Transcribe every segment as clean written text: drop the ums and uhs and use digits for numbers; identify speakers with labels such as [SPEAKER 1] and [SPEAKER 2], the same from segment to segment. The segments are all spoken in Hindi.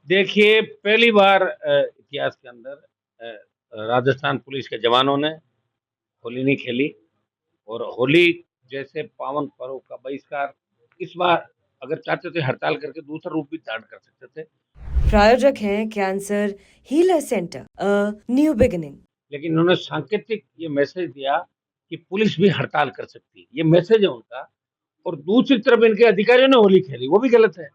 [SPEAKER 1] देखिए, पहली बार इतिहास के अंदर राजस्थान पुलिस के जवानों ने होली नहीं खेली और होली जैसे पावन पर्व का बहिष्कार इस बार अगर चाहते थे हड़ताल करके दूसरा रूप भी धारण कर सकते थे।
[SPEAKER 2] प्रायोजक हैं cancer healer centre a new beginning.
[SPEAKER 1] लेकिन उन्होंने सांकेतिक ये मैसेज दिया कि पुलिस भी हड़ताल कर सकती है। ये मैसेज है उनका। और दूसरी तरफ इनके अधिकारियों ने होली खेली, वो भी गलत है।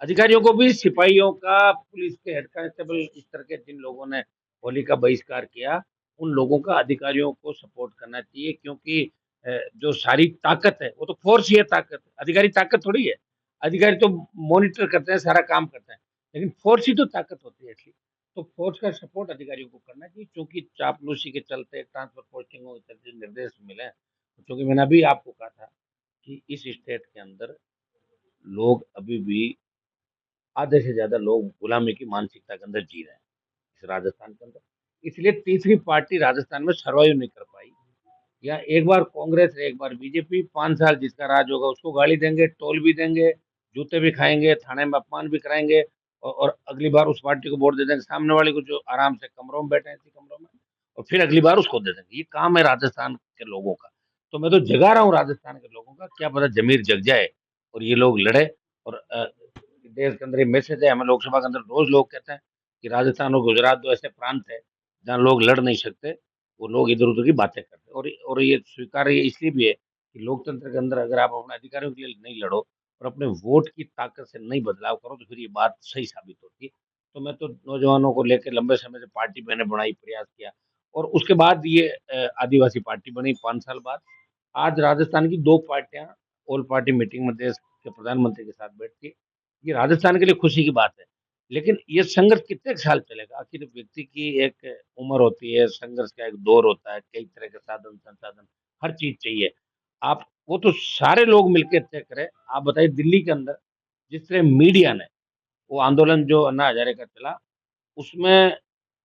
[SPEAKER 1] अधिकारियों को भी सिपाहियों का, पुलिस के हेड कांस्टेबल इस तरह के जिन लोगों ने होली का बहिष्कार किया, उन लोगों का अधिकारियों को सपोर्ट करना चाहिए क्योंकि जो सारी ताकत है, वो तो फ़ोर्स ही है ताकत, अधिकारी ताकत थोड़ी है। अधिकारी तो मॉनिटर करते हैं, सारा काम करते हैं, लेकिन फ़ोर्स ही तो ताकत होती है असली। तो फ़ोर्स का सपोर्ट अधिकारियों को करना चाहिए क्योंकि चापलूसी के चलते ट्रांसफर पोस्टिंगों के चलते निर्देश मिले हैं। क्योंकि मैंने अभी आपको कहा था कि इस स्टेट के अंदर लोग अभी भी आधे से ज़्यादा लोग गुलामी की मानसिकता के अंदर जी रहे हैं, इस राजस्थान के अंदर। इसलिए तीसरी पार्टी राजस्थान में सर्वाइव नहीं कर पाई। या एक बार कांग्रेस है, एक बार बीजेपी, 5 साल जिसका राज होगा उसको गाली देंगे, टोल भी देंगे, जूते भी खाएँगे, थाने में अपमान भी कराएँगे और अगली बार उस पार्टी को वोट दे देंगे, सामने वाले को जो आराम से कमरों में बैठे हैं इसी कमरों में और फिर अगली बार उसको दे देंगे। ये काम है राजस्थान के लोगों का। तो मैं तो जगा रहा हूँ राजस्थान के लोगों का, क्या पता ज़मीर जग जाए और ये लोग लड़े और देश के अंदर ये मैसेज है, हमें लोकसभा के अंदर रोज़ लोग कहते हैं कि राजस्थान और गुजरात 2 ऐसे प्रांत है, जहाँ लोग लड़ नहीं सकते। वो लोग इधर-उधर की बातें करते हैं और ये स्वीकार्य इसलिए भी है कि लोकतंत्र के अंदर अगर आप अपने अधिकारों के लिए नहीं लड़ो और अपने वोट की ताकत से नहीं बदलाव करो, तो फिर ये बात सही साबित होती है। तो मैं तो नौजवानों को लेके लंबे समय से पार्टी मैंने बनाई, प्रयास किया और उसके बाद ये आदिवासी पार्टी बनी 5 साल बाद। आज राजस्थान की 2 पार्टियाँ ऑल पार्टी मीटिंग में देश के प्रधानमंत्री के साथ बैठती है। ये राजस्थान के लिए खुशी की बात है। लेकिन ये संघर्ष कितने साल चलेगा? आखिर व्यक्ति की एक उम्र होती है, संघर्ष का एक दौर होता है, कई तरह के साधन-संसाधन, हर चीज़ चाहिए। आप वो तो सारे लोग मिलके तय करें। आप बताइए दिल्ली के अंदर जिस तरह मीडिया ने वो आंदोलन जो अन्ना हज़ारे का चला, उसमें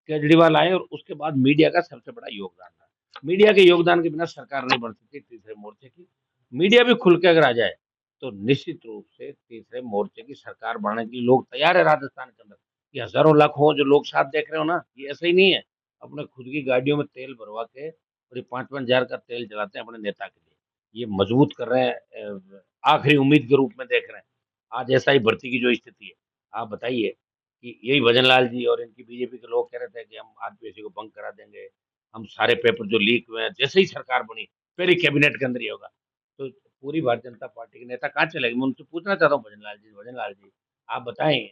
[SPEAKER 1] केजरीवाल आए और उसके बाद मीडिया का सबसे बड़ा योगदान रहा। मीडिया के योगदान के बिना सरकार नहीं बन सकती तीसरे मोर्चे की। मीडिया भी खुल के अगर आ जाए, तो निश्चित रूप से तीसरे मोर्चे की सरकार बनाने के लिए लोग तैयार है राजस्थान के अंदर। ये हज़ारों लाखों जो लोग साथ देख रहे हो ना, ये ऐसे ही नहीं है। अपने खुद की गाड़ियों में तेल भरवा के और ये 5-5 हज़ार का तेल जलाते हैं अपने नेता के लिए। ये मजबूत कर रहे हैं आखिरी उम्मीद के रूप में देख रहे हैं। आज एसआई भर्ती की जो स्थिति है, आप बताइए कि यही भजन लाल जी और इनकी बीजेपी के लोग कह रहे थे कि हम आरपीएससी को भंग करा देंगे, हम सारे पेपर जो लीक हुए हैं, जैसे ही सरकार बनी, पहले कैबिनेट के अंदर ही होगा। तो पूरी भारतीय जनता पार्टी के नेता कहाँ चले गए? मैं उनसे पूछना चाहता हूँ भजन लाल जी, आप बताएँ,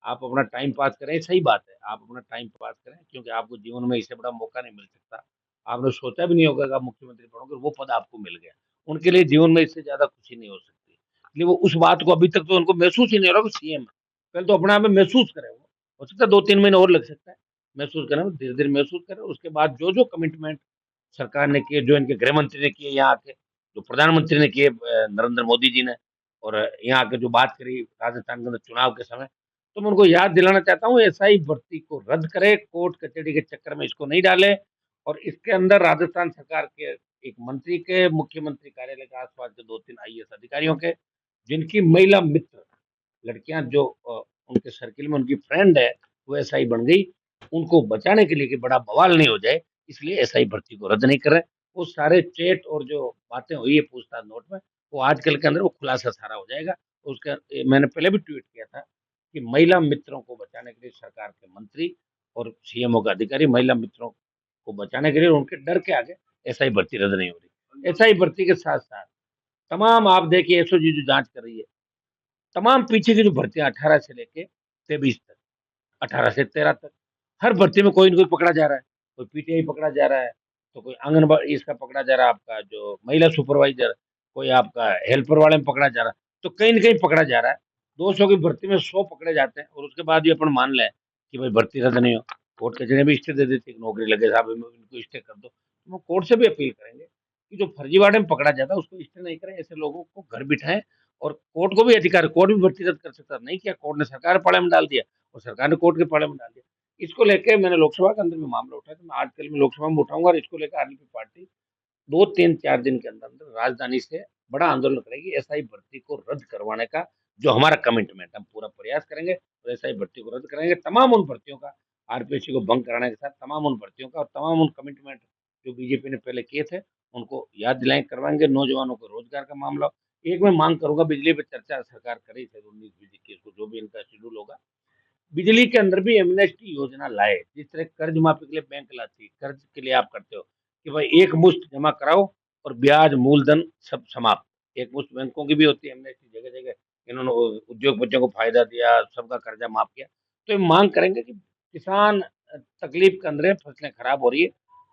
[SPEAKER 1] आप अपना टाइम पास करें, सही बात है, आप अपना टाइम पास करें क्योंकि आपको जीवन में इससे बड़ा मौका नहीं मिल सकता। आपने सोचा भी नहीं होगा कि आप मुख्यमंत्री बनोगे और वो पद आपको मिल गया। उनके लिए जीवन में इससे ज़्यादा खुशी नहीं हो सकती। इसलिए वो उस बात को अभी तक तो उनको महसूस ही नहीं हो रहा कि सीएम है। पहले तो अपने आप में महसूस करें वो। हो सकता है 2-3 महीने और लग सकता है, महसूस करने में, धीरे-धीरे महसूस करें, उसके बाद जो-जो कमिटमेंट सरकार ने किए, जो इनके गृह मंत्री ने किए यहाँ आके, जो प्रधानमंत्री ने किए नरेंद्र मोदी जी ने और यहाँ आके जो बात करी राजस्थान के अंदर चुनाव के समय, तो मैं उनको याद दिलाना चाहता हूँ एसआई भर्ती को रद्द करें, कोर्ट कचहरी के चक्कर में इसको नहीं डालें और इसके अंदर राजस्थान सरकार के एक मंत्री के, मुख्यमंत्री कार्यालय के आस-पास के 2-3 आईएएस अधिकारियों के, जिनकी महिला मित्र लड़कियाँ जो उनके सर्किल में उनकी फ्रेंड है, वो एसआई बन गई। उनको बचाने के लिए कि बड़ा बवाल नहीं हो जाए, इसलिए एसआई भर्ती को रद्द नहीं कर रहे। वो सारे चैट और जो बातें हुई है पूछताछ नोट में, वो आजकल के अंदर वो खुलासा सारा हो जाएगा। उसका मैंने पहले भी ट्वीट किया था कि महिला मित्रों को बचाने के लिए सरकार के मंत्री और सीएमओ का अधिकारी महिला मित्रों को बचाने के लिए उनके डर के आगे एसआई भर्ती रद्द नहीं हो रही। एसआई भर्ती के साथ-साथ तमाम आप देखिए एसओजी जो जाँच कर रही है, तमाम पीछे की जो भर्तियाँ 18 से लेके 23 तक, 18 से 13 तक, हर भर्ती में कोई न कोई पकड़ा जा रहा है। कोई पीटीआई पकड़ा जा रहा है, तो कोई आंगनबाड़ी इसका पकड़ा जा रहा है आपका जो महिला सुपरवाइज़र, कोई आपका हेल्पर वाले में पकड़ा जा रहा है, तो कहीं न कहीं पकड़ा जा रहा है। 200 की भर्ती में 100 पकड़े जाते हैं और उसके बाद भी अपन मान लें कि भाई भर्ती रद्द नहीं हो। कोर्ट कचहरी भी स्टे दे देती है कि नौकरी लगे साहब इनको स्टे कर दो। तो वो कोर्ट से भी अपील करेंगे कि जो फर्जीवाड़े में पकड़ा जाता है उसको स्टे नहीं करें, ऐसे लोगों को घर बिठाएँ और कोर्ट को भी अधिकार है, कोर्ट भी भर्ती रद्द कर सकता है। नहीं किया, कोर्ट ने सरकार पाले में डाल दिया और सरकार ने कोर्ट के पाले में डाल दिया। इसको लेके मैंने लोकसभा के अंदर में मामला उठाया, तो मैं आज कल में लोकसभा में उठाऊँगा और इसको लेकर आरएलपी पार्टी 2, 3, 4 दिन के अंदर राजधानी से बड़ा आंदोलन करेगी, एसआई भर्ती को रद्द करवाने का जो हमारा कमिटमेंट है, हम पूरा प्रयास करेंगे और एसआई भर्ती को रद्द कराएंगे, तमाम उन भर्तियों का, आरपीएससी को भंग कराने के साथ तमाम उन भर्तियों का और तमाम उन कमिटमेंट जो बीजेपी ने पहले किए थे उनको याद दिलाएं करवाएंगे। नौजवानों को रोजगार का मामला, एक मैं मांग करूंगा, बिजली पे चर्चा सरकार करी थे 19-20 को, जो भी इनका शेड्यूल होगा, बिजली के अंदर भी एमनेस्टी योजना लाए, जिस तरह कर्ज माफी के लिए बैंक लाती है, कर्ज के लिए आप करते हो कि भाई एक मुश्त जमा कराओ और ब्याज मूलधन सब समाप्त। एक मुश्त बैंकों की भी होती है एमनेस्टी, जगह जगह इन्होंने उद्योगपतियों को फायदा दिया, सबका कर्जा माफ किया। तो ये मांग करेंगे कि किसान तकलीफ के अंदर है, फसलें खराब हो रही है,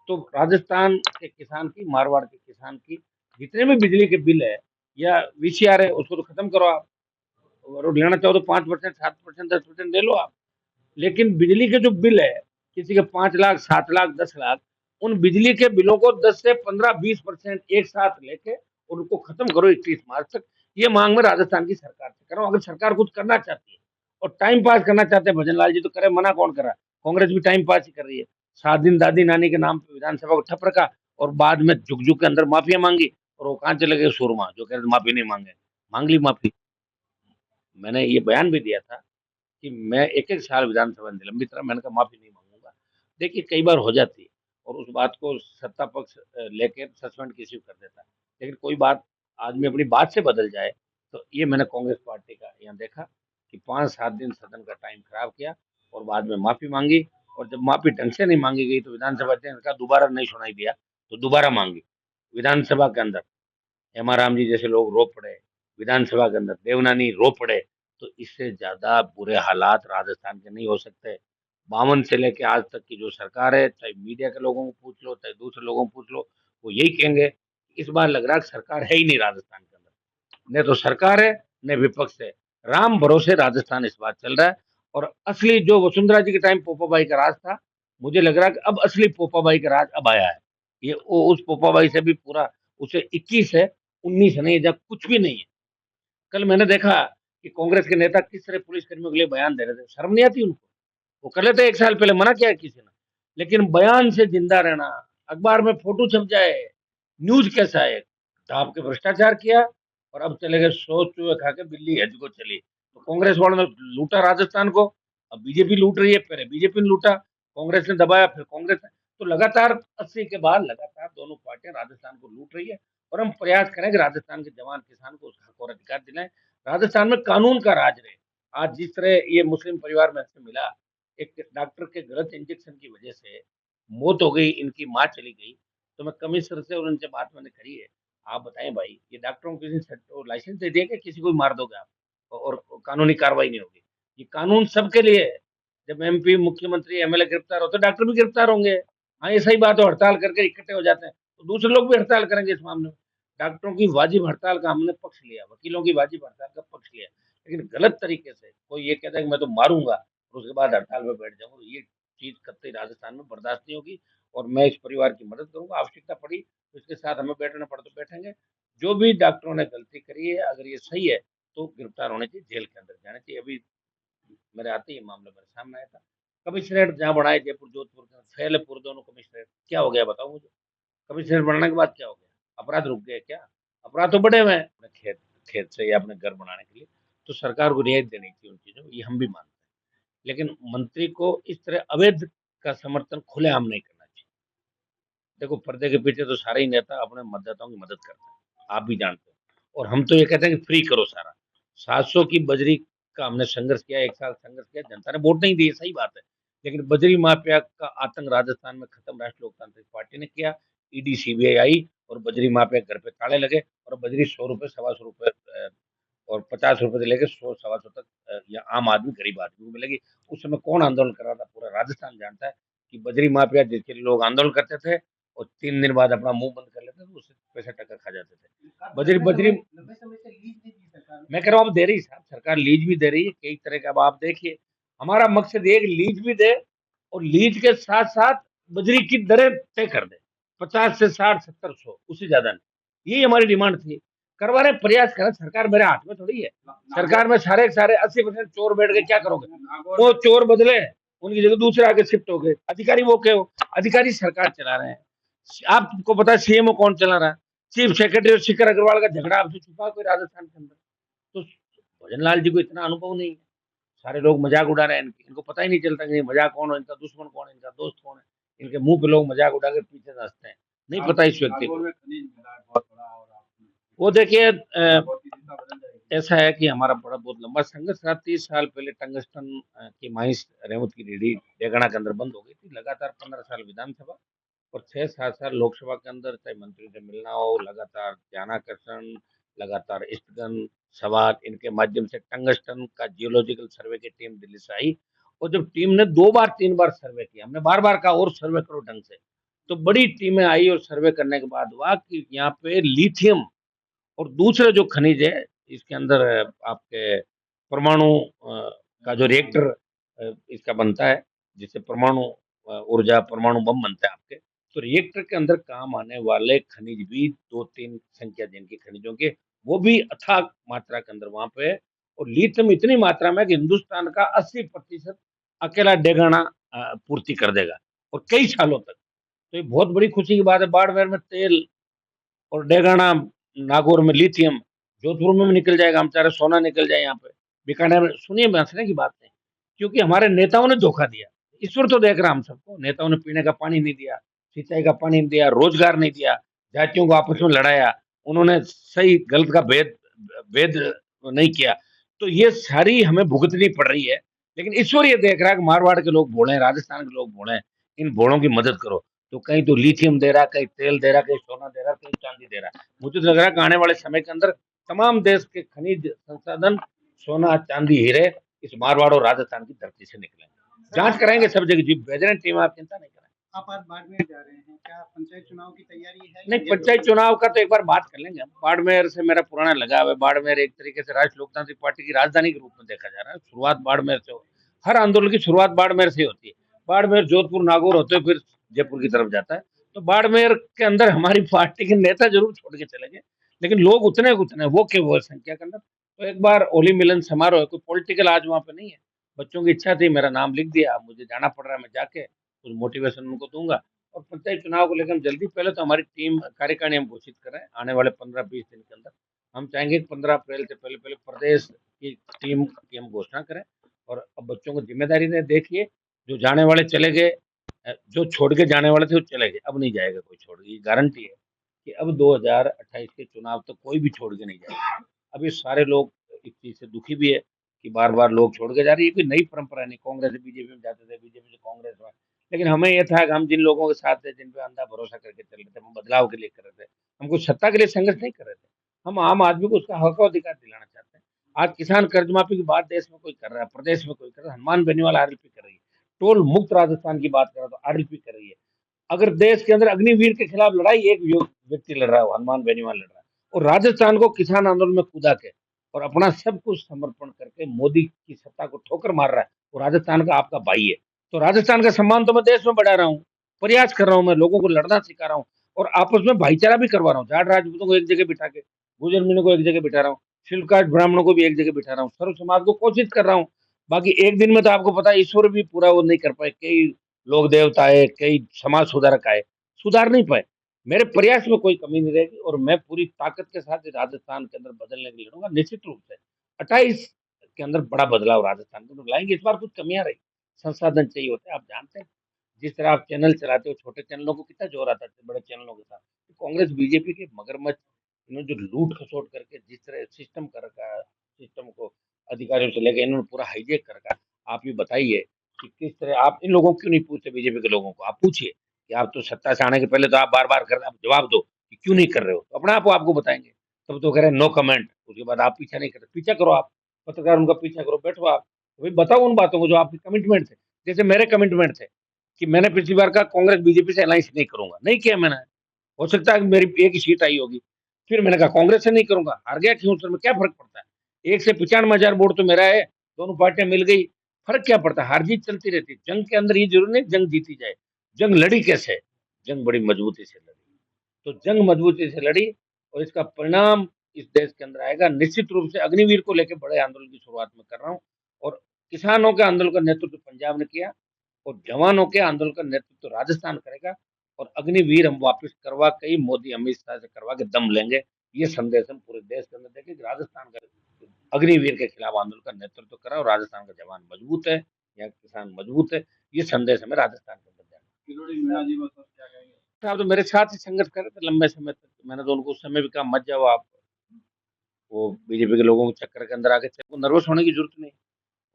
[SPEAKER 1] तो राजस्थान के किसान की, मारवाड़ के किसान की जितने भी बिजली के बिल है या वीसीआर है उसको तो खत्म करो आप, और लेना चाहो तो 5%, 7%, 10% ले लो आप। लेकिन बिजली के जो बिल है, किसी के 5 लाख, 7 लाख, 10 लाख, उन बिजली के बिलों को 10 से 15-20% एक साथ लेके और उनको खत्म करो 31 मार्च तक। ये मांग मैं राजस्थान की सरकार से कर रहा हूँ। अगर सरकार कुछ करना चाहती है और टाइम पास करना चाहते हैं भजन लाल जी तो करे, मना कौन कर रहा है? कांग्रेस भी टाइम पास ही कर रही है। 7 दिन दादी नानी के नाम पे विधानसभा को ठप रखा और बाद में झुक झुक के अंदर माफिया मांगी, और वो कहाँ चले गए सुरमा जो कह रहे थे माफी नहीं मांगे, मांग ली माफी। मैंने ये बयान भी दिया था कि मैं एक-एक साल विधानसभा निलंबित रहा, मैंने कहा माफ़ी नहीं माँगूँगा। देखिए कई बार हो जाती है और उस बात को सत्ता पक्ष लेके सस्पेंड किसी को कर देता है। लेकिन कोई बात आदमी अपनी बात से बदल जाए, तो ये मैंने कांग्रेस पार्टी का यहाँ देखा कि 5-7 दिन सदन का टाइम खराब किया और बाद में माफ़ी माँगी, और जब माफ़ी ढंग से नहीं माँगी गई तो विधानसभा अध्यक्ष ने कहा दोबारा नहीं सुनाई दिया, तो दोबारा माँगी। विधानसभा के अंदर हेमा राम जी जैसे लोग रो पड़े, विधानसभा के अंदर देवनानी रो पड़े, तो इससे ज्यादा बुरे हालात राजस्थान के नहीं हो सकते। 52 से लेके आज तक की जो सरकार है, चाहे मीडिया के लोगों को पूछ लो, चाहे दूसरे लोगों को पूछ लो, वो यही कहेंगे, इस बार लग रहा है कि सरकार है ही नहीं राजस्थान के अंदर। न तो सरकार है, न विपक्ष है। राम भरोसे राजस्थान इस बार चल रहा है, और असली जो वसुंधरा जी के टाइम पोपाबाई का राज था, मुझे लग रहा है कि अब असली पोपाबाई का राज अब आया है। ये उस पोपाबाई से भी पूरा, उसे 21 है, 19 नहीं, जब कुछ भी नहीं है। कल मैंने देखा कि कांग्रेस के नेता किस तरह पुलिसकर्मियों के लिए बयान दे रहे थे, शर्म नहीं आती उनको? वो कर लेते 1 साल पहले, मना किया है किसी ने, लेकिन बयान से जिंदा रहना, अखबार में फोटो छप जाए, न्यूज कैसा है, दाब के भ्रष्टाचार किया और अब चले गए 100 चूहे खा के बिल्ली हज को चली। तो कांग्रेस वालों ने लूटा राजस्थान को, अब बीजेपी लूट रही है, पहले बीजेपी ने लूटा, कांग्रेस ने दबाया, फिर कांग्रेस ने, तो लगातार 80 के बाद लगातार दोनों पार्टियां राजस्थान को लूट रही है। और हम प्रयास करें कि राजस्थान के जवान किसान को उसका हक और अधिकार दिलाएं, राजस्थान में कानून का राज रहे। आज जिस तरह ये मुस्लिम परिवार में से मिला, एक डॉक्टर के गलत इंजेक्शन की वजह से मौत हो गई, इनकी माँ चली गई, तो मैं कमिश्नर से और उनसे बात मैंने करी है। आप बताएं भाई, ये डॉक्टरों को किसी ने लाइसेंस दे दिया कि किसी को भी मार दोगे आप और कानूनी कार्रवाई नहीं होगी? ये कानून सबके लिए है। जब एमपी, मुख्यमंत्री, एमएलए गिरफ्तार होते, डॉक्टर भी गिरफ्तार होंगे। हाँ, ये सही बात है, हड़ताल करके इकट्ठे हो जाते हैं, तो दूसरे लोग भी हड़ताल करेंगे इस मामले में। डॉक्टरों की वाजिब हड़ताल का हमने पक्ष लिया, वकीलों की वाजिब हड़ताल का पक्ष लिया, लेकिन गलत तरीके से कोई ये कहता है कि मैं तो मारूंगा और उसके बाद हड़ताल में बैठ जाऊंगा, तो ये चीज कतई राजस्थान में बर्दाश्त नहीं होगी। और मैं इस परिवार की मदद करूंगा, आवश्यकता पड़ी तो इसके साथ हमें बैठना पड़ा तो बैठेंगे। जो भी डॉक्टरों ने गलती करी है, अगर ये सही है तो गिरफ्तार होने चाहिए, जेल के अंदर जाना चाहिए। अभी मेरे आते ही मामला मेरे सामने आया था, कमिश्नरेट जहाँ बढ़ाए, जयपुर जोधपुर का फेल है पूरे दोनों कमिश्नरेट, क्या हो गया बताओ मुझे? कमिश्नरेट बढ़ने के बाद क्या हो गया? अपराध रुक गए क्या? अपराध तो बढ़े हुए हैं अपने खेत खेत से या अपने घर बनाने के लिए। तो सरकार को रियायत देनी चाहिए उन चीजों में, ये हम भी मानते हैं, लेकिन मंत्री को इस तरह अवैध का समर्थन खुलेआम नहीं करना चाहिए। देखो पर्दे के पीछे तो सारे ही नेता अपने मतदाताओं की मदद करते हैं, आप भी जानते हो, और हम तो ये कहते हैं कि फ्री करो सारा। 700 की बजरी का हमने संघर्ष किया, 1 साल संघर्ष किया, जनता ने वोट नहीं दिए, सही बात है, लेकिन बजरी माफिया का आतंक राजस्थान में खत्म राष्ट्रीय लोकतांत्रिक पार्टी ने किया। ईडी सीबीआई आई और बजरी माफिया घर पे ताले लगे, और बजरी 100 रुपए, 125 रुपए और 50 रुपए से लेकर 100, 125 तक या आम आदमी, गरीब आदमी को मिलेगी। उस समय कौन आंदोलन कर रहा था? पूरा राजस्थान जानता है कि बजरी माफिया जिसके लिए लोग आंदोलन करते थे और 3 दिन बाद अपना मुंह बंद कर लेते थे, तो उससे पैसा टक्कर खा जाते थे। बजरी बजरी मैं कह रहा हूँ अब दे रही साहब, सरकार लीज भी दे रही है कई तरह का। अब आप देखिए, हमारा मकसद ये है कि लीज भी दे और लीज के साथ साथ बजरी की दरें तय कर दे, 50 से 60, 70, 100, उससे ज्यादा नहीं। यही हमारी डिमांड थी, करवा रहे, प्रयास करें। सरकार मेरे हाथ में थोड़ी है, सरकार में सारे के सारे 80% चोर बैठ गए, क्या करोगे? वो चोर बदले, उनकी जगह दूसरे आगे शिफ्ट हो गए, अधिकारी वो के हो, अधिकारी सरकार चला रहे हैं। आपको पता है सीएमओ कौन चला रहा है? चीफ सेक्रेटरी और शिखर अग्रवाल का झगड़ा आपसे छुपा कोई राजस्थान के अंदर? तो भजन लाल जी को इतना अनुभव नहीं है, सारे लोग मजाक उड़ा रहे हैं इनको पता ही नहीं चलता कि ये मजाक कौन है, इनका दुश्मन कौन है, इनका दोस्त कौन है। इनके मुंह पे लोग मजाक उड़ा के पीछे से हंसते हैं, नहीं पता इस व्यक्ति को। वो देखिए ऐसा है कि हमारा बड़ा बहुत लंबा संघर्ष रहा। 30 साल पहले टंगस्टन की माइंस रहमत की रेडी डेगना के अंदर बंद हो गई थी। लगातार 15 साल विधानसभा और 6-7 साल लोकसभा के अंदर चाहे मंत्री से मिलना हो, लगातार ध्यानाकर्षण, लगातार स्थगन, सवाल, इनके माध्यम से टंगस्टन का जियोलॉजिकल सर्वे की टीम दिल्ली से आई। और जब टीम ने 2 बार 3 बार सर्वे किया, हमने बार-बार कहा और सर्वे करो ढंग से। तो बड़ी टीमें आई और सर्वे करने के बाद हुआ कि यहाँ पे लिथियम और दूसरे जो खनिज है इसके अंदर आपके परमाणु का जो रिएक्टर इसका बनता है, जिससे परमाणु ऊर्जा परमाणु बम बनता है आपके। तो रिएक्टर के अंदर काम आने वाले खनिज भी 2-3 संख्या जिनकी खनिजों के, वो भी अथाह मात्रा के अंदर वहां पे है। और लिथियम इतनी मात्रा में कि हिंदुस्तान का 80% अकेला डेगाना पूर्ति कर देगा और कई सालों तक। तो ये बहुत बड़ी खुशी की बात है। बाड़मेर में तेल और डेगाना, नागौर में लिथियम, जोधपुर में भी निकल जाएगा, हम चाह रहे सोना निकल जाए यहाँ पे, बीकानेर में। सुनिए हंसने की बात नहीं, क्योंकि हमारे नेताओं ने धोखा दिया। ईश्वर तो देख रहा हम सबको, नेताओं ने पीने का पानी नहीं दिया, सिंचाई का पानी नहीं दिया, रोजगार नहीं दिया, जातियों को आपस में लड़ाया, उन्होंने सही गलत का भेद भेद नहीं किया। तो ये सारी हमें भुगतनी पड़ रही है। लेकिन ईश्वर ये देख रहा है कि मारवाड़ के लोग भोले हैं, राजस्थान के लोग भोले हैं, इन भोलों की मदद करो। तो कहीं तो लिथियम दे रहा, कहीं तेल दे रहा, कहीं सोना दे रहा, कहीं चांदी दे रहा। मुझे तो लग रहा है कि आने वाले समय के अंदर तमाम देश के खनिज संसाधन, सोना, चांदी, हीरे इस मारवाड़ और राजस्थान की धरती से निकलेंगे। जांच कराएंगे सब जगह जी, भेज टीम, आप चिंता नहीं करें।
[SPEAKER 3] आप आज बाड़मेर जा रहे हैं, क्या पंचायत चुनाव की तैयारी है?
[SPEAKER 1] नहीं, पंचायत चुनाव का तो एक बार बात कर लेंगे हम। बाड़मेर से मेरा पुराना लगाव है। बाड़मेर एक तरीके से राष्ट्रीय लोकतांत्रिक पार्टी की राजधानी के रूप में देखा जा रहा है। शुरुआत बाड़मेर से हो, हर आंदोलन की शुरुआत बाड़मेर से होती है। बाड़मेर, जोधपुर, नागौर होते हुए फिर जयपुर की तरफ जाता है। तो बाड़मेर के अंदर हमारी पार्टी के नेता जरूर छोड़ के चले गए, लेकिन लोग उतने उतने वो के वो संख्या के अंदर। तो एक बार होली मिलन समारोह है, कोई पॉलिटिकल आज वहां पे नहीं है। बच्चों की इच्छा थी, मेरा नाम लिख दिया, मुझे जाना पड़ रहा है, मैं जाके कुछ मोटिवेशन उनको दूंगा। और पंचायत चुनाव को लेकर हम जल्दी, पहले तो हमारी टीम कार्यकारिणी हम घोषित कर रहे हैं आने वाले 15-20 दिन के अंदर। हम चाहेंगे कि 15 अप्रैल से पहले पहले प्रदेश की टीम की हम घोषणा करें। और अब बच्चों को जिम्मेदारी ने देखिए, जो जाने वाले चले गए, जो छोड़ के जाने वाले थे वो चले गए, अब नहीं जाएगा कोई छोड़ के। ये गारंटी है कि अब 2028 के चुनाव तक कोई भी छोड़ के नहीं जाएगा। अब ये सारे लोग इस चीज से दुखी भी है कि बार बार लोग छोड़ के जा रहे हैं। ये कोई नई परंपरा नहीं, कांग्रेस से बीजेपी में जाते थे, बीजेपी से कांग्रेस में। लेकिन हमें ये था कि हम जिन लोगों के साथ थे, जिन पे अंधा भरोसा करके चल रहे थे, हम बदलाव के लिए कर रहे थे, हम कुछ सत्ता के लिए संघर्ष नहीं कर रहे थे। हम आम आदमी को उसका हक और अधिकार दिलाना चाहते हैं। आज किसान कर्ज माफी की बात देश में कोई कर रहा है, प्रदेश में कोई कर रहा है, हनुमान बेनीवाल आरएलपी कर रही है। टोल मुक्त राजस्थान की बात करें तो आरएलपी कर रही है। अगर देश के अंदर अग्निवीर के खिलाफ लड़ाई एक व्यक्ति लड़ रहा है, हनुमान बेनीवाल लड़ रहा है। और राजस्थान को किसान आंदोलन में कूदा के और अपना सब कुछ समर्पण करके मोदी की सत्ता को ठोकर मार रहा है, वो राजस्थान का आपका भाई है। तो राजस्थान का सम्मान तो मैं देश में बढ़ा रहा हूँ, प्रयास कर रहा हूँ, मैं लोगों को लड़ना सिखा रहा हूँ और आपस में भाईचारा भी करवा रहा हूँ। जाट राजपूतों को एक जगह बिठा के, गुजर मीणों को एक जगह बिठा रहा हूँ, शिल्पकाट ब्राह्मणों को भी एक जगह बिठा रहा हूँ, सर्व समाज को कोशिश कर रहा हूँ। बाकी एक दिन में तो आपको पता है ईश्वर भी पूरा वो नहीं कर पाए, कई लोग देवता आए, कई समाज सुधारक आए, सुधार नहीं पाए। मेरे प्रयास में कोई कमी नहीं रहेगी और मैं पूरी ताकत के साथ राजस्थान के अंदर बदलने के लिए लड़ूंगा निश्चित रूप से। 28 के अंदर बड़ा बदलाव राजस्थान के अंदर लाएंगे। इस बार कुछ कमियां रही, संसाधन चाहिए होते हैं, आप जानते हैं। जिस तरह आप चैनल चलाते हो, छोटे चैनलों को कितना जोर आता है बड़े चैनलों के साथ। तो कांग्रेस बीजेपी के मगरमच्छ, इन्होंने जो लूट खसोट करके जिस तरह सिस्टम कर रखा है, सिस्टम को अधिकारियों से लेकर इन्होंने पूरा हाईजेक कर रखा है। आप ये बताइए कि किस तरह आप इन लोगों को क्यों नहीं पूछते, बीजेपी के लोगों को आप पूछिए कि आप तो सत्ता से आने के पहले तो आप बार बार कर, आप जवाब दो कि क्यों नहीं कर रहे हो, तो अपने आप वो आपको बताएंगे। तब तो कह रहे हैं नो कमेंट, उसके बाद आप पीछा नहीं करते। पीछा करो, आप पत्रकार उनका पीछा करो, बैठो आप, तो भाई बताओ उन बातों को जो आपके कमिटमेंट थे। जैसे मेरे कमिटमेंट थे कि मैंने पिछली बार का कांग्रेस बीजेपी से अलायंस नहीं करूंगा, नहीं किया मैंने। हो सकता है कि मेरी एक ही सीट आई होगी। फिर मैंने कहा कांग्रेस से नहीं करूंगा, हार गया क्यों, सर में क्या फर्क पड़ता है। 1 से 95,000 वोट तो मेरा है, दोनों पार्टियां मिल गई, फर्क क्या पड़ता है। हार जीत चलती रहती है जंग के अंदर, ये जरूरी नहीं जंग जीती जाए। जंग लड़ी कैसे, जंग बड़ी मजबूती से लड़ी। तो जंग मजबूती से लड़ी और इसका परिणाम इस देश के अंदर आएगा निश्चित रूप से। अग्निवीर को लेकर बड़े आंदोलन की शुरुआत में कर रहा हूँ और किसानों के आंदोलन का नेतृत्व पंजाब ने किया और जवानों के आंदोलन का नेतृत्व राजस्थान करेगा। और अग्निवीर हम वापस करवा के ही मोदी अमित शाह से करवा के दम लेंगे। ये संदेश हम पूरे देश के अंदर देंगे कि राजस्थान का अग्निवीर के खिलाफ आंदोलन का नेतृत्व करा और राजस्थान का जवान मजबूत है, यहाँ के किसान मजबूत है। ये संदेश हमें राजस्थान के अंदर जाना।
[SPEAKER 3] किरोड़ी मीणा जी मतलब क्या कहेंगे?
[SPEAKER 1] साहब तो मेरे साथ ही संघर्ष कर रहे थे लंबे समय तक। मैंने तो उनको उस समय भी कहा मत जाओ आप, वो बीजेपी के लोगों के चक्कर के अंदर आके उनको नर्वस होने की जरूरत नहीं।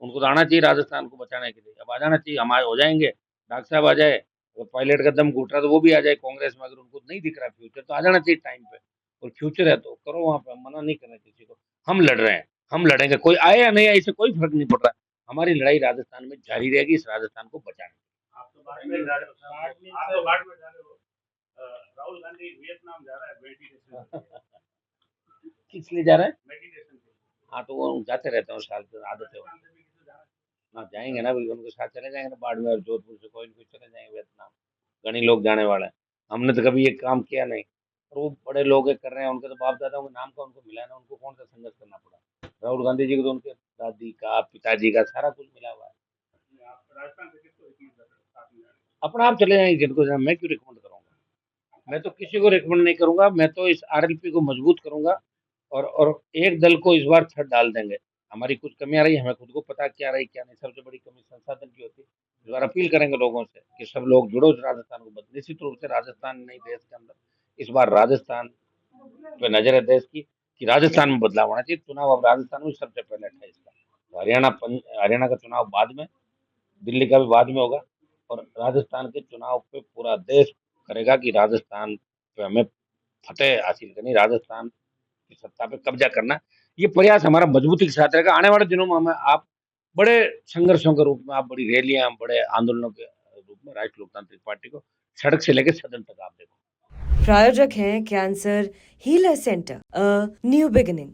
[SPEAKER 1] उनको तो आना चाहिए राजस्थान को बचाने के लिए। अब आ जाना चाहिए, हम हो जाएंगे। डॉक्टर साहब आ जाए, अगर पायलट का दम घुट रहा है तो वो भी आ जाए कांग्रेस में। अगर उनको नहीं दिख रहा फ्यूचर तो आ जाना चाहिए टाइम पे। और फ्यूचर है तो करो वहां पे, हम मना नहीं करना किसी को। हम लड़ रहे हैं, हम लड़ेंगे, कोई आए या नहीं आए इससे कोई फर्क नहीं पड़ रहा। हमारी लड़ाई राजस्थान में जारी रहेगी, इस राजस्थान को बचाने।
[SPEAKER 3] आप तो बाढ़ में जा रहे हो, आप तो बाढ़ में जा रहे हो। राहुल गांधी वियतनाम जा रहा है मेडिटेशन
[SPEAKER 1] किस लिए जा रहे हैं?
[SPEAKER 3] मेडिटेशन के।
[SPEAKER 1] हाँ तो वो जाते रहते हैं, साल की आदत है। हाँ जाएंगे ना, बिल्कुल उनके साथ चले जाएंगे ना। बाड़मेर जोधपुर से कोई न कोई चले जाएंगे वियतनाम। गणी लोग जाने वाले हैं। हमने तो कभी ये काम किया नहीं, और वो बड़े लोग ये कर रहे हैं। उनके तो बाप दादाओं के नाम का उनको मिला है ना, उनको कौन सा संघर्ष करना पड़ा। राहुल गांधी जी को तो उनके दादी का, पिताजी का सारा कुछ मिला हुआ है।
[SPEAKER 3] राजस्थान से किसको रिकमेंड कर रहे हो साथ में जाने?
[SPEAKER 1] अपना आप चले जाएंगे जिनको जाना। मैं क्यों रिकमेंड करूंगा? मैं तो किसी को रिकमेंड नहीं करूंगा। मैं तो इस आरएलपी को मजबूत करूंगा, और एक दल को इस बार छत डाल देंगे। हमारी कुछ कमियां रही, हमें खुद को पता क्या रही क्या नहीं। सबसे बड़ी कमी संसाधन की होती है। इस बार अपील करेंगे लोगों से कि सब लोग जुड़ो राजस्थान को बदले। निश्चित रूप से राजस्थान नहीं, देश के अंदर इस बार राजस्थान पे नजर है देश की, कि राजस्थान में बदलाव होना चाहिए। चुनाव अब राजस्थान में सबसे पहले 28 का। तो हरियाणा का चुनाव बाद में, दिल्ली का भी बाद में होगा। और राजस्थान के चुनाव पे पूरा देश करेगा कि राजस्थान पे हमें फतेह हासिल करनी, राजस्थान की सत्ता पे कब्जा करना। ये प्रयास हमारा मजबूती के साथ रहेगा। आने वाले दिनों में हमें आप बड़े संघर्षों के रूप में, आप बड़ी रैलियां, बड़े आंदोलनों के रूप में राष्ट्रीय लोकतांत्रिक पार्टी को सड़क से लेकर सदन तक आप देखो।
[SPEAKER 2] प्रायोजक हैं cancer healer centre, a new beginning.